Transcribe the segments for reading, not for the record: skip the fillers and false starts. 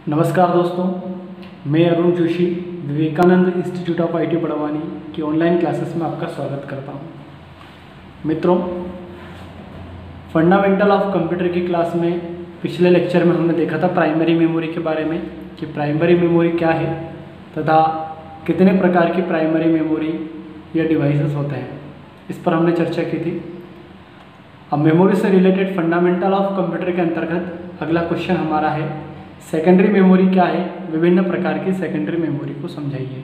नमस्कार दोस्तों, मैं Arun Joshi Vivekananda institute of IT Barwani की ऑनलाइन क्लासेस में आपका स्वागत करता हूं। मित्रों, फंडामेंटल ऑफ कंप्यूटर की क्लास में पिछले लेक्चर में हमने देखा था प्राइमरी मेमोरी के बारे में कि प्राइमरी मेमोरी क्या है तथा कितने प्रकार की प्राइमरी मेमोरी या डिवाइसेस होते हैं, इस पर हमने चर्चा की थी। अब मेमोरी से रिलेटेड फंडामेंटल ऑफ कंप्यूटर के अंतर्गत अगला क्वेश्चन हमारा है सेकेंडरी मेमोरी क्या है, विभिन्न प्रकार की सेकेंडरी मेमोरी को समझाइए।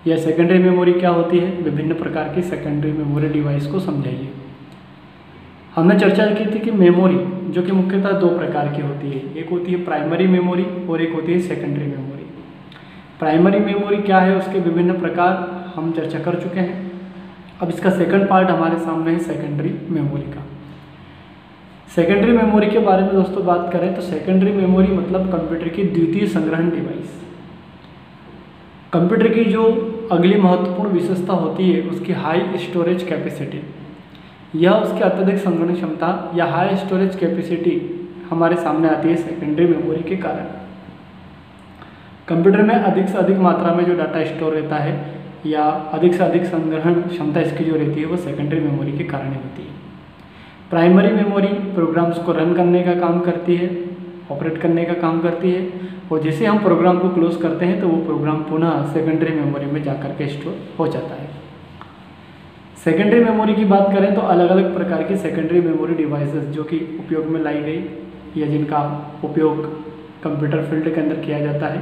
यह सेकेंडरी मेमोरी क्या होती है, विभिन्न प्रकार की सेकेंडरी मेमोरी डिवाइस को समझाइए। हमने चर्चा की थी कि मेमोरी जो कि मुख्यतः दो प्रकार की होती है, एक होती है प्राइमरी मेमोरी और एक होती है सेकेंडरी मेमोरी। प्राइमरी मेमोरी क्या है, उसके विभिन्न प्रकार हम चर्चा कर चुके हैं। अब इसका सेकंड पार्ट हमारे सामने है सेकेंडरी मेमोरी का। सेकेंडरी मेमोरी के बारे में दोस्तों बात करें तो सेकेंडरी मेमोरी मतलब कंप्यूटर की द्वितीय संग्रहण डिवाइस। कंप्यूटर की जो अगली महत्वपूर्ण विशेषता होती है उसकी हाई स्टोरेज कैपेसिटी, यह उसकी अत्यधिक संग्रहण क्षमता या हाई स्टोरेज कैपेसिटी हमारे सामने आती है सेकेंडरी मेमोरी के कारण। कंप्यूटर में अधिक से अधिक मात्रा में जो डाटा स्टोर रहता है या अधिक से अधिक संग्रहण क्षमता इसकी जो रहती है वो सेकेंडरी मेमोरी के कारण होती है। प्राइमरी मेमोरी प्रोग्राम्स को रन करने का काम करती है, ऑपरेट करने का काम करती है, और जैसे हम प्रोग्राम को क्लोज करते हैं तो वो प्रोग्राम पुनः सेकेंडरी मेमोरी में जाकर के स्टोर हो जाता है। सेकेंडरी मेमोरी की बात करें तो अलग अलग प्रकार की सेकेंडरी मेमोरी डिवाइसेस जो कि उपयोग में लाई गई या जिनका उपयोग कंप्यूटर फील्ड के अंदर किया जाता है,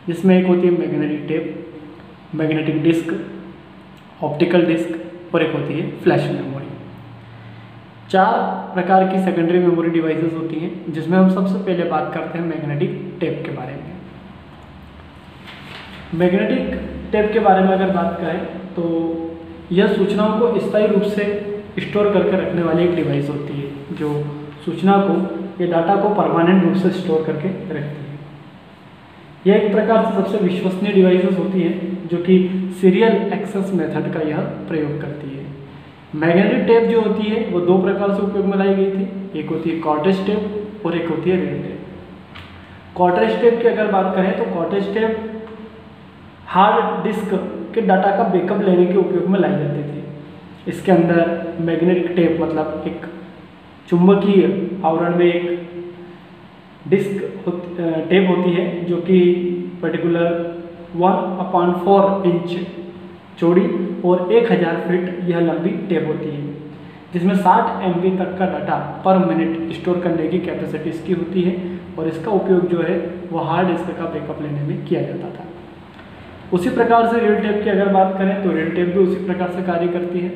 जिसमें एक होती है magnetic tape, magnetic disk, optical disk और एक होती है फ्लैश मेमोरी। चार प्रकार की सेकेंडरी मेमोरी डिवाइसेस होती हैं, जिसमें हम सबसे पहले बात करते हैं मैग्नेटिक टेप के बारे में। मैग्नेटिक टेप के बारे में अगर बात करें तो यह सूचनाओं को स्थायी रूप से स्टोर करके रखने वाली एक डिवाइस होती है, जो सूचना को या डाटा को परमानेंट रूप से स्टोर करके रखती है। यह एक प्रकार से सबसे विश्वसनीय डिवाइसेस होती है जो कि सीरियल एक्सेस मेथड का यह प्रयोग करती है। मैग्नेटिक टेप जो होती है वो दो प्रकार से उपयोग में लाई गई थी, एक होती है कॉटेज टेप और एक होती है रियल टेप। कॉटेज टेप की अगर बात करें तो कॉटेज टेप हार्ड डिस्क के डाटा का बैकअप लेने के उपयोग में लाई जाती थी। इसके अंदर मैग्नेटिक टेप मतलब एक चुंबकीय आवरण में एक डिस्क टेप होती है जो कि पर्टिकुलर 1/4 इंच चौड़ी और 1000 फीट यह लंबी टेप होती है, जिसमें 60 MB तक का डाटा पर मिनट स्टोर करने की कैपेसिटी इसकी होती है, और इसका उपयोग जो है वो हार्ड डिस्क का बैकअप लेने में किया जाता था। उसी प्रकार से रियल टेप की अगर बात करें तो रियल टेप भी उसी प्रकार से कार्य करती है,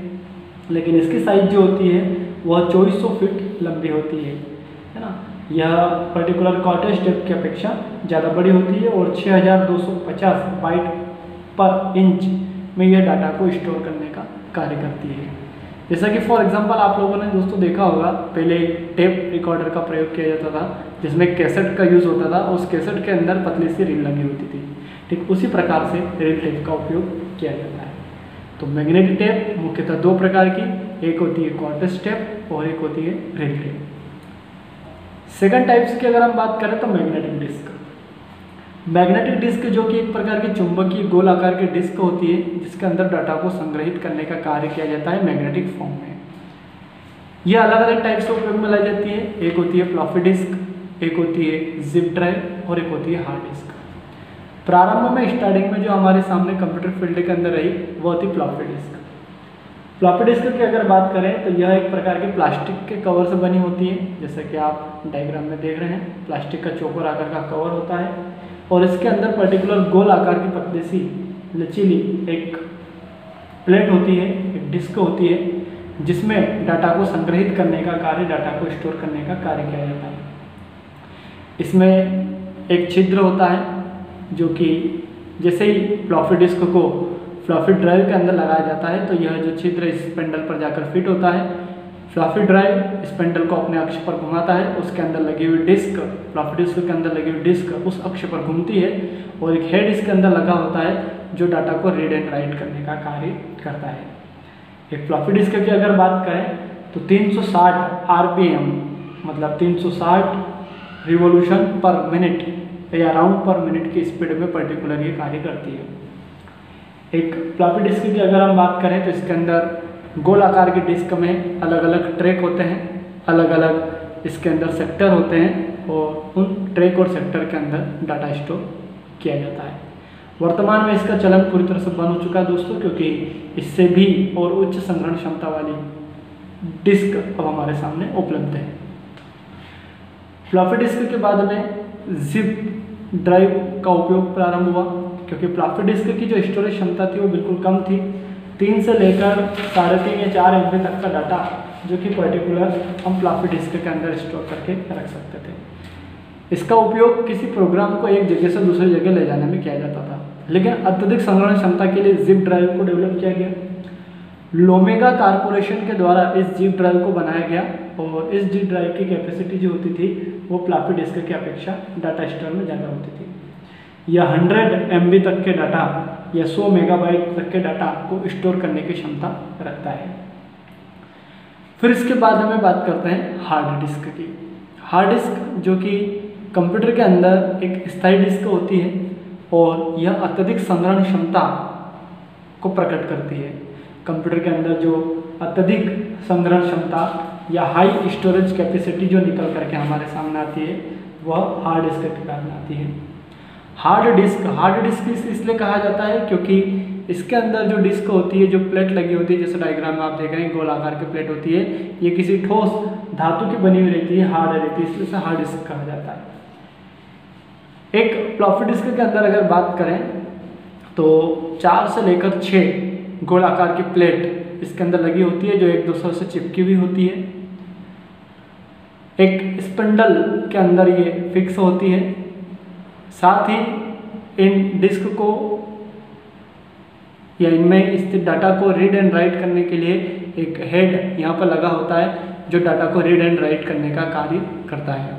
लेकिन इसकी साइज जो होती है वह 2400 फीट लंबी होती है ना। यह पर्टिकुलर कॉटेज टेप की अपेक्षा ज़्यादा बड़ी होती है और 6250 बाइट पर इंच में यह डाटा को स्टोर करने का कार्य करती है। जैसा कि फॉर एग्जांपल आप लोगों ने दोस्तों देखा होगा, पहले टेप रिकॉर्डर का प्रयोग किया जाता था जिसमें कैसेट का यूज़ होता था, उस कैसेट के अंदर पतली सी रील लगी होती थी। ठीक उसी प्रकार से रियल टेप का उपयोग किया जाता है। तो मैग्नेटिक टेप मुख्यतः दो प्रकार की, एक होती है कॉटेज टेप और एक होती है रियल टेप। सेकेंड टाइप्स की अगर हम बात करें तो मैग्नेटिक डिस्क। मैग्नेटिक डिस्क जो कि एक प्रकार की चुंबकीय गोल आकार की डिस्क होती है, जिसके अंदर डाटा को संग्रहित करने का कार्य किया जाता है मैग्नेटिक फॉर्म में। यह अलग अलग टाइप से उपयोग में लाई जाती है, एक होती है फ्लॉपी डिस्क, एक होती है जिप ड्राइव और एक होती है हार्ड डिस्क। प्रारंभ में स्टार्टिंग में जो हमारे सामने कंप्यूटर फील्ड के अंदर रही वो होती फ्लॉपी डिस्क। फ्लॉपी डिस्क की अगर बात करें तो यह एक प्रकार की प्लास्टिक के कवर से बनी होती है, जैसे कि आप डायग्राम में देख रहे हैं, प्लास्टिक का चौकोर आकार का कवर होता है और इसके अंदर पर्टिकुलर गोल आकार की पतली सी लचीली एक प्लेट होती है, एक डिस्क होती है, जिसमें डाटा को संग्रहित करने का कार्य, डाटा को स्टोर करने का कार्य किया जाता है। इसमें एक छिद्र होता है जो कि जैसे ही फ्लॉपी डिस्क को फ्लॉपी ड्राइव के अंदर लगाया जाता है तो यह जो छिद्र स्पेंडल पर जाकर फिट होता है। फ्लॉपी ड्राइव स्पेंडल को अपने अक्ष पर घुमाता है, उसके अंदर लगी हुई डिस्क, फ्लॉपी डिस्क के अंदर लगी हुई डिस्क उस अक्ष पर घूमती है और एक हेड इसके अंदर लगा होता है जो डाटा को रीड एंड राइट करने का कार्य करता है। एक फ्लॉपी डिस्क की अगर बात करें तो 360 RPM मतलब 360 रिवोल्यूशन पर मिनट या राउंड पर मिनट की स्पीड में पर्टिकुलर ये कार्य करती है। एक फ्लॉपी डिस्क की अगर हम बात करें तो इसके अंदर गोल आकार की डिस्क में अलग अलग ट्रैक होते हैं, अलग अलग इसके अंदर सेक्टर होते हैं और उन ट्रैक और सेक्टर के अंदर डाटा स्टोर किया जाता है। वर्तमान में इसका चलन पूरी तरह से बंद हो चुका है दोस्तों, क्योंकि इससे भी और उच्च संग्रहण क्षमता वाली डिस्क अब हमारे सामने उपलब्ध है। फ्लॉपी डिस्क के बाद में जिप ड्राइव का उपयोग प्रारंभ हुआ, क्योंकि फ्लॉपी डिस्क की जो स्टोरेज क्षमता थी वो बिल्कुल कम थी। 3 से लेकर 3.5 या 4 MB तक का डाटा जो कि पर्टिकुलर हम फ्लॉपी डिस्क के अंदर स्टोर करके रख सकते थे। इसका उपयोग किसी प्रोग्राम को एक जगह से दूसरी जगह ले जाने में किया जाता था, लेकिन अत्यधिक संग्रहण क्षमता के लिए जिप ड्राइव को डेवलप किया गया। लोमेगा कारपोरेशन के द्वारा इस जिप ड्राइव को बनाया गया और इस जिप ड्राइव की कैपेसिटी जो होती थी वो फ्लॉपी डिस्क की अपेक्षा डाटा स्टोर में ज़्यादा होती थी। यह 100 MB तक के डाटा या 100 मेगाबाइट तक के डाटा को स्टोर करने की क्षमता रखता है। फिर इसके बाद हमें बात करते हैं हार्ड डिस्क की। हार्ड डिस्क जो कि कंप्यूटर के अंदर एक स्थायी डिस्क होती है और यह अत्यधिक संग्रहण क्षमता को प्रकट करती है। कंप्यूटर के अंदर जो अत्यधिक संग्रहण क्षमता या हाई स्टोरेज कैपेसिटी जो निकल करके हमारे सामने आती है वह हार्ड डिस्क के कारण आती है। हार्ड डिस्क इसलिए कहा जाता है क्योंकि इसके अंदर जो डिस्क होती है, जो प्लेट लगी होती है, जैसे डायग्राम में आप देख रहे हैं गोल आकार की प्लेट होती है, ये किसी ठोस धातु की बनी हुई रहती है, हार्ड रहती है, इसलिए इसे हार्ड डिस्क कहा जाता है। एक फ्लॉपी डिस्क के अंदर अगर बात करें तो 4 से लेकर 6 गोल आकार की प्लेट इसके अंदर लगी होती है जो एक दूसरे से चिपकी हुई होती है। एक स्पिंडल के अंदर ये फिक्स होती है। साथ ही इन डिस्क को या इनमें स्थित डाटा को रीड एंड राइट करने के लिए एक हेड यहाँ पर लगा होता है जो डाटा को रीड एंड राइट करने का कार्य करता है।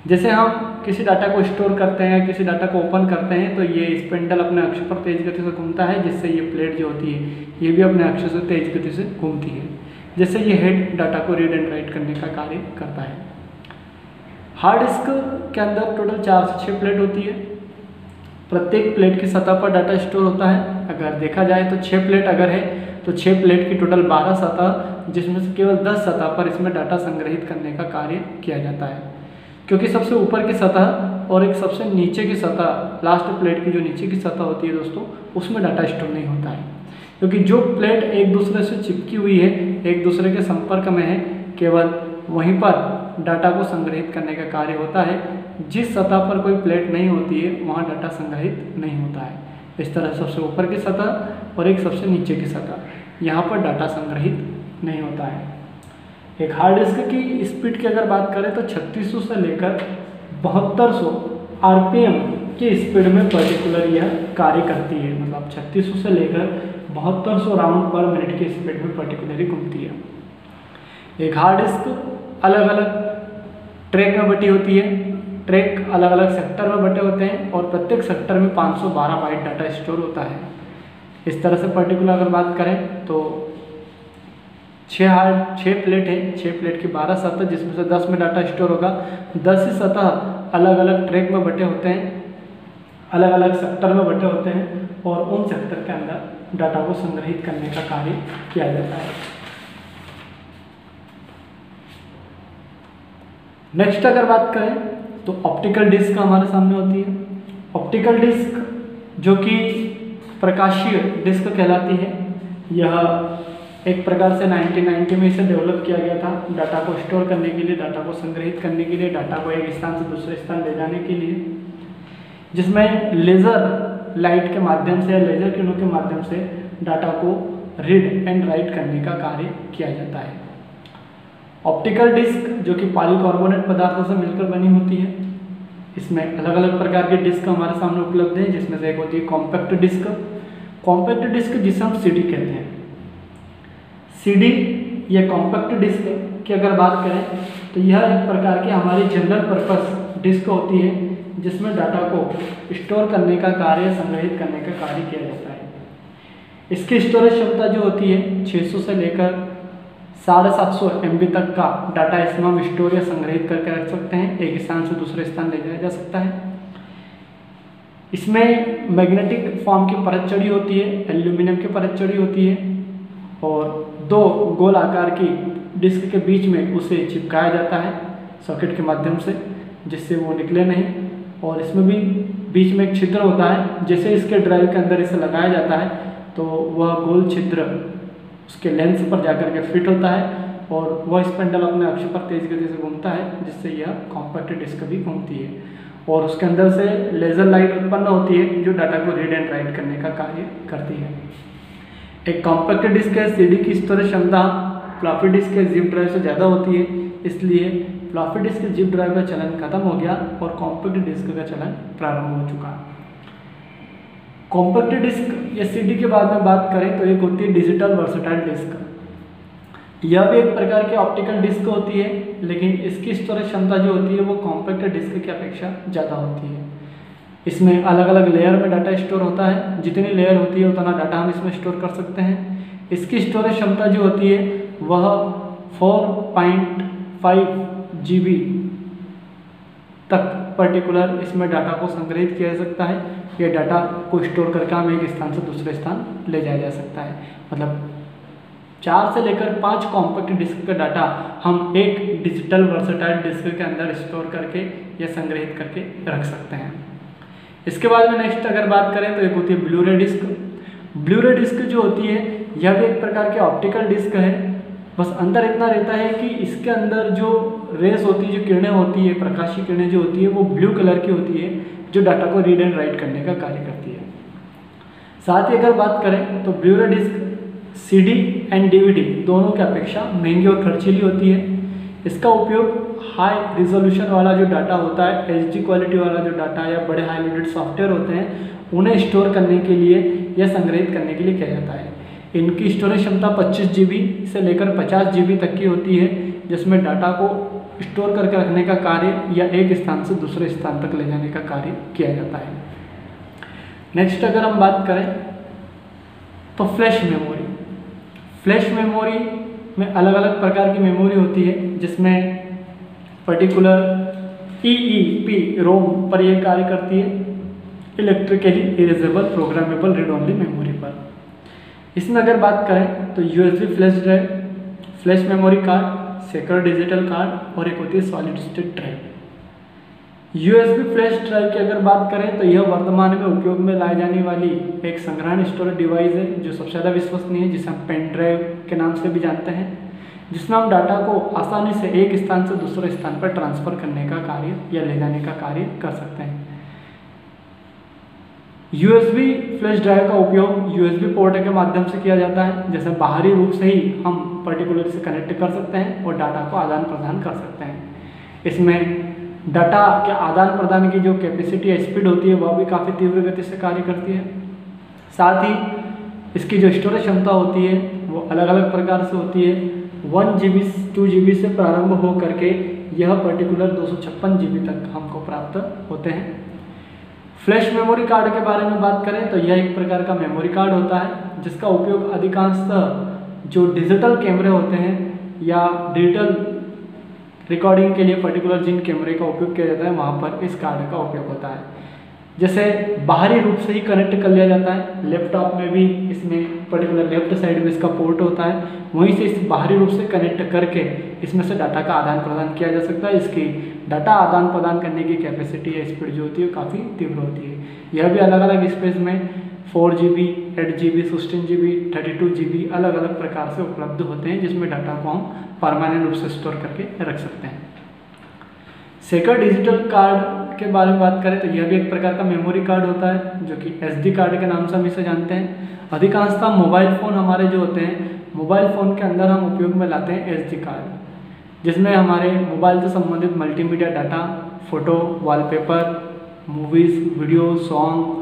जैसे हम किसी डाटा को स्टोर करते हैं, किसी डाटा को ओपन करते हैं तो ये स्पिंडल अपने अक्ष पर तेज गति से घूमता है, जिससे ये प्लेट जो होती है ये भी अपने अक्ष से तेज गति से घूमती है, जिससे ये हेड डाटा को रीड एंड राइट करने का कार्य करता है। हार्ड डिस्क के अंदर टोटल 4 से 6 प्लेट होती है। प्रत्येक प्लेट की सतह पर डाटा स्टोर होता है। अगर देखा जाए तो 6 प्लेट अगर है तो 6 प्लेट की टोटल 12 सतह, जिसमें से केवल 10 सतह पर इसमें डाटा संग्रहित करने का कार्य किया जाता है, क्योंकि सबसे ऊपर की सतह और एक सबसे नीचे की सतह, लास्ट प्लेट की जो नीचे की सतह होती है दोस्तों, उसमें डाटा स्टोर नहीं होता है, क्योंकि जो प्लेट एक दूसरे से चिपकी हुई है, एक दूसरे के संपर्क में है, केवल वहीं पर डाटा को संग्रहित करने का कार्य होता है। जिस सतह पर कोई प्लेट नहीं होती है वहाँ डाटा संग्रहित नहीं होता है। इस तरह सबसे ऊपर की सतह और एक सबसे नीचे की सतह, यहाँ पर डाटा संग्रहित नहीं होता है। एक हार्ड डिस्क की स्पीड की अगर बात करें तो 3600 से लेकर 7200 RPM की स्पीड में पर्टिकुलर यह कार्य करती है। मतलब 3600 से लेकर 7200 राउंड पर मिनट की स्पीड में पर्टिकुलरली घूमती है। एक हार्ड डिस्क अलग अलग ट्रैक में बटी होती है। ट्रैक अलग अलग सेक्टर में बटे होते हैं और प्रत्येक सेक्टर में 512 बाइट डाटा स्टोर होता है। इस तरह से पर्टिकुलर अगर बात करें तो 6 प्लेट है, 6 प्लेट की 12 सतह, जिसमें से 10 में डाटा स्टोर होगा। 10 ही सतह अलग अलग ट्रैक में बटे होते हैं, अलग अलग सेक्टर में बटे होते हैं और उन सेक्टर के अंदर डाटा को संग्रहित करने का कार्य किया जाता है। नेक्स्ट अगर बात करें तो ऑप्टिकल डिस्क हमारे सामने होती है। ऑप्टिकल डिस्क जो कि प्रकाशीय डिस्क कहलाती है, यह एक प्रकार से 1990 में इसे डेवलप किया गया था डाटा को स्टोर करने के लिए, डाटा को संग्रहित करने के लिए, डाटा को एक स्थान से दूसरे स्थान ले जाने के लिए, जिसमें लेज़र लाइट के माध्यम से या लेज़र किरणों के माध्यम से डाटा को रीड एंड राइट करने का कार्य किया जाता है। ऑप्टिकल डिस्क जो कि पॉलीकार्बोनेट पदार्थों से मिलकर बनी होती है। इसमें अलग अलग प्रकार के डिस्क हमारे सामने उपलब्ध हैं, जिसमें से एक होती है कॉम्पैक्ट डिस्क। कॉम्पैक्ट डिस्क जिसे हम CD कहते हैं। CD या कॉम्पैक्ट डिस्क की अगर बात करें तो यह एक प्रकार की हमारी जनरल पर्पस डिस्क होती है, जिसमें डाटा को स्टोर करने का कार्य, संग्रहित करने का कार्य किया जाता है। इसकी स्टोरेज क्षमता जो होती है 600 से लेकर 750 MB तक का डाटा इसमें हम स्टोर या संग्रहित करके रख सकते हैं, एक स्थान से दूसरे स्थान ले जाया जा सकता है। इसमें मैग्नेटिक फॉर्म की परत चढ़ी होती है, एल्यूमिनियम की परत चढ़ी होती है और 2 गोल आकार की डिस्क के बीच में उसे चिपकाया जाता है सॉकेट के माध्यम से, जिससे वो निकले नहीं। और इसमें भी बीच में एक छिद्र होता है, जैसे इसके ड्राइव के अंदर इसे लगाया जाता है तो वह गोल छिद्र उसके लेंस पर जाकर के फिट होता है और वह स्पेंडल अपने अक्ष पर तेज गति से घूमता है, जिससे यह कॉम्पैक्ट डिस्क भी घूमती है और उसके अंदर से लेज़र लाइट उत्पन्न होती है जो डाटा को रीड एंड राइट करने का कार्य करती है। एक कॉम्पैक्ट डिस्क है, सीडी की स्टोरेज क्षमता फ्लॉपी डिस्क के जिप ड्राइव से ज़्यादा होती है, इसलिए फ्लॉपी डिस्क के जिप ड्राइव का चलन खत्म हो गया और कॉम्पैक्ट डिस्क का चलन प्रारंभ हो चुका। कॉम्पैक्ट डिस्क या सीडी के बाद में बात करें तो एक होती है डिजिटल वर्सेटाइल डिस्क। यह भी एक प्रकार की ऑप्टिकल डिस्क होती है, लेकिन इसकी स्टोरेज क्षमता जो होती है वो कॉम्पैक्ट डिस्क की अपेक्षा ज़्यादा होती है। इसमें अलग अलग लेयर में डाटा स्टोर होता है, जितनी लेयर होती है उतना डाटा हम इसमें स्टोर कर सकते हैं। इसकी स्टोरेज क्षमता जो होती है वह 4.5 GB तक पर्टिकुलर इसमें डाटा को संग्रहित किया जा सकता है। यह डाटा को स्टोर करके हम एक स्थान से दूसरे स्थान ले जाया जा सकता है। मतलब 4 से लेकर 5 कॉम्पैक्ट डिस्क का डाटा हम एक डिजिटल वर्सेटाइल डिस्क के अंदर स्टोर करके या संग्रहित करके रख सकते हैं। इसके बाद में नेक्स्ट अगर बात करें तो एक होती है ब्लू रे डिस्क। ब्लू रे डिस्क जो होती है यह भी एक प्रकार की ऑप्टिकल डिस्क है, बस अंदर इतना रहता है कि इसके अंदर जो रेस होती है, जो किरणें होती है, प्रकाशीय किरणें जो होती है वो ब्लू कलर की होती है, जो डाटा को रीड एंड राइट करने का कार्य करती है। साथ ही अगर बात करें तो ब्लू रे डिस्क CD एंड DVD दोनों की अपेक्षा महंगी और खर्चीली होती है। इसका उपयोग हाई रिजोल्यूशन वाला जो डाटा होता है, HD क्वालिटी वाला जो डाटा या बड़े हाईलाइटेड सॉफ्टवेयर होते हैं उन्हें स्टोर करने के लिए या संग्रहित करने के लिए किया जाता है। इनकी स्टोरेज क्षमता 25 GB से लेकर 50 GB तक की होती है, जिसमें डाटा को स्टोर करके रखने का कार्य या एक स्थान से दूसरे स्थान तक ले जाने का कार्य किया जाता है। नेक्स्ट अगर हम बात करें तो फ्लैश मेमोरी। फ्लैश मेमोरी में अलग अलग प्रकार की मेमोरी होती है, जिसमें पर्टिकुलर EEPROM पर यह कार्य करती है, electrically erasable programmable read only memory पर। इसमें अगर बात करें तो USB flash drive, flash memory card, secure digital card और एक होती है solid state drive. USB flash drive की अगर बात करें तो यह वर्तमान में उपयोग में लाई जाने वाली एक संग्रहण स्टोरेज डिवाइस है जो सबसे ज़्यादा विश्वसनीय है, जिसे हम पेन ड्राइव के नाम से भी जानते हैं, जिसमें हम डाटा को आसानी से एक स्थान से दूसरे स्थान पर ट्रांसफ़र करने का कार्य या ले जाने का कार्य कर सकते हैं। USB फ्लैश ड्राइव का उपयोग USB पोर्ट के माध्यम से किया जाता है, जैसे बाहरी रूप से ही हम पर्टिकुलर से कनेक्ट कर सकते हैं और डाटा को आदान प्रदान कर सकते हैं। इसमें डाटा के आदान प्रदान की जो कैपेसिटी या स्पीड होती है वह भी काफ़ी तीव्र गति से कार्य करती है। साथ ही इसकी जो स्टोरेज क्षमता होती है वो अलग अलग प्रकार से होती है। 1 GB 2 GB से प्रारंभ हो करके यह पर्टिकुलर 256 GB तक हमको प्राप्त होते हैं। फ्लैश मेमोरी कार्ड के बारे में बात करें तो यह एक प्रकार का मेमोरी कार्ड होता है, जिसका उपयोग अधिकांशतः जो डिजिटल कैमरे होते हैं या डिजिटल रिकॉर्डिंग के लिए पर्टिकुलर जिन कैमरे का उपयोग किया जाता है वहाँ पर इस कार्ड का उपयोग होता है। जैसे बाहरी रूप से ही कनेक्ट कर लिया जाता है, लैपटॉप में भी इसमें पर्टिकुलर लेफ्ट साइड में इसका पोर्ट होता है, वहीं से इस बाहरी रूप से कनेक्ट करके इसमें से डाटा का आदान प्रदान किया जा सकता है। इसकी डाटा आदान प्रदान करने की कैपेसिटी या स्पीड जो होती है काफ़ी तीव्र होती है। यह भी अलग अलग स्पेस में 4 GB, 8 GB, 16 GB, 32 GB अलग अलग प्रकार से उपलब्ध होते हैं, जिसमें डाटा को हम परमानेंट रूप से स्टोर करके रख सकते हैं। सिक्योर डिजिटल कार्ड के बारे में बात करें तो यह भी एक प्रकार का मेमोरी कार्ड होता है, जो कि SD कार्ड के नाम से हम इसे जानते हैं। अधिकांशतः मोबाइल फ़ोन हमारे जो होते हैं, मोबाइल फ़ोन के अंदर हम उपयोग में लाते हैं SD कार्ड, जिसमें हमारे मोबाइल से संबंधित multimedia data, photo, wallpaper, movies, video, song,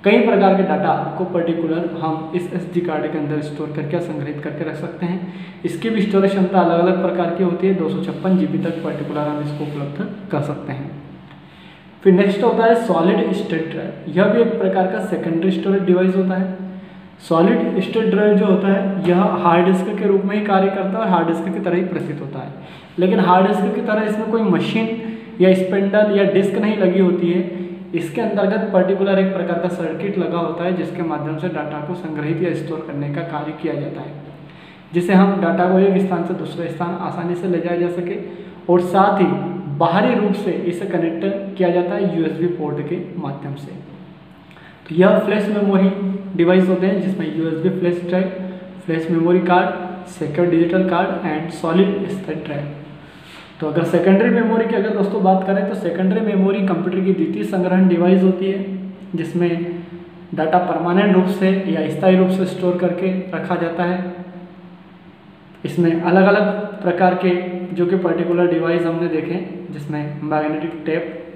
कई प्रकार के डाटा को पर्टिकुलर हम इस SD कार्ड के अंदर स्टोर करके संग्रहित करके रख सकते हैं। इसकी भी स्टोरेज क्षमता अलग अलग प्रकार की होती है, 256 GB तक पर्टिकुलर हम इसको उपलब्ध कर सकते हैं। फिर नेक्स्ट होता है सॉलिड स्टेट ड्राइव। यह भी एक प्रकार का सेकेंडरी स्टोरेज डिवाइस होता है। सॉलिड स्टेट ड्राइव जो होता है यह हार्ड डिस्क के रूप में ही कार्य करता है और हार्ड डिस्क की तरह ही प्रसिद्ध होता है, लेकिन हार्ड डिस्क की तरह इसमें कोई मशीन या स्पेंडल या डिस्क नहीं लगी होती है। इसके अंतर्गत पर्टिकुलर एक प्रकार का सर्किट लगा होता है जिसके माध्यम से डाटा को संग्रहित या स्टोर करने का कार्य किया जाता है, जिससे हम डाटा को एक स्थान से दूसरे स्थान आसानी से ले जाया जा सके। और साथ ही बाहरी रूप से इसे कनेक्ट किया जाता है USB पोर्ट के माध्यम से। तो यह फ्लैश मेमोरी डिवाइस होते हैं जिसमें USB flash drive, flash memory card, secure digital card and solid state drive. तो अगर सेकेंडरी मेमोरी की अगर दोस्तों बात करें तो सेकेंडरी मेमोरी कंप्यूटर की द्वितीय संग्रहण डिवाइस होती है जिसमें डाटा परमानेंट रूप से या स्थायी रूप से स्टोर करके रखा जाता है। इसमें अलग अलग प्रकार के जो कि पर्टिकुलर डिवाइस हमने देखे, जिसमें magnetic tape,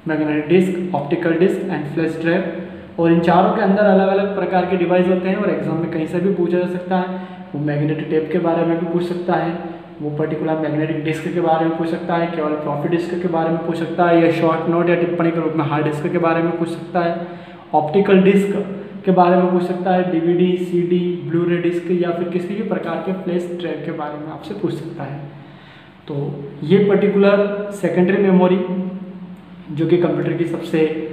magnetic disk, optical disk and flash drive. और इन चारों के अंदर अलग अलग प्रकार के डिवाइस होते हैं और एग्जाम में कहीं से भी पूछा जा सकता है। वो मैग्नेटिक टेप के बारे में भी पूछ सकता है, वो पर्टिकुलर मैग्नेटिक डिस्क के बारे में पूछ सकता है, केवल फ्लॉपी डिस्क के बारे में पूछ सकता है, या शॉर्ट नोट या टिप्पणी के रूप में हार्ड डिस्क के बारे में पूछ सकता है, ऑप्टिकल डिस्क के बारे में पूछ सकता है, DVD, CD, ब्लू-रे डिस्क या फिर किसी भी प्रकार के फ्लैश ड्राइव के बारे में आपसे पूछ सकता है। तो ये पर्टिकुलर सेकेंडरी मेमोरी जो कि कंप्यूटर की सबसे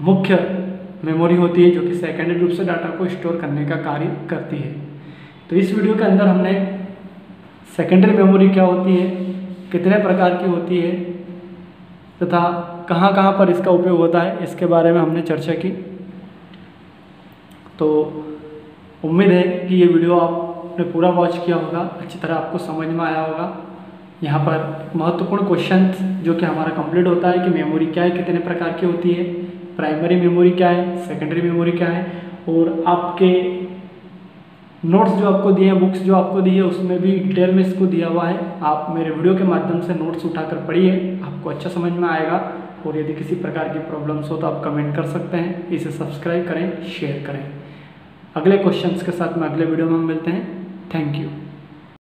मुख्य मेमोरी होती है, जो कि सेकेंडरी रूप से डाटा को स्टोर करने का कार्य करती है। तो इस वीडियो के अंदर हमने सेकेंडरी मेमोरी क्या होती है, कितने प्रकार की होती है तथा कहाँ कहाँ पर इसका उपयोग होता है, इसके बारे में हमने चर्चा की। तो उम्मीद है कि ये वीडियो आपने पूरा वॉच किया होगा, अच्छी तरह आपको समझ में आया होगा। यहाँ पर महत्वपूर्ण क्वेश्चन जो कि हमारा कंप्लीट होता है कि मेमोरी क्या है, कितने प्रकार की होती है, प्राइमरी मेमोरी क्या है, सेकेंडरी मेमोरी क्या है, और आपके नोट्स जो आपको दिए हैं, बुक्स जो आपको दी है, उसमें भी डिटेल में इसको दिया हुआ है। आप मेरे वीडियो के माध्यम से नोट्स उठाकर पढ़िए, आपको अच्छा समझ में आएगा। और यदि किसी प्रकार की प्रॉब्लम्स हो तो आप कमेंट कर सकते हैं। इसे सब्सक्राइब करें, शेयर करें। अगले क्वेश्चंस के साथ में अगले वीडियो में हम मिलते हैं। Thank you.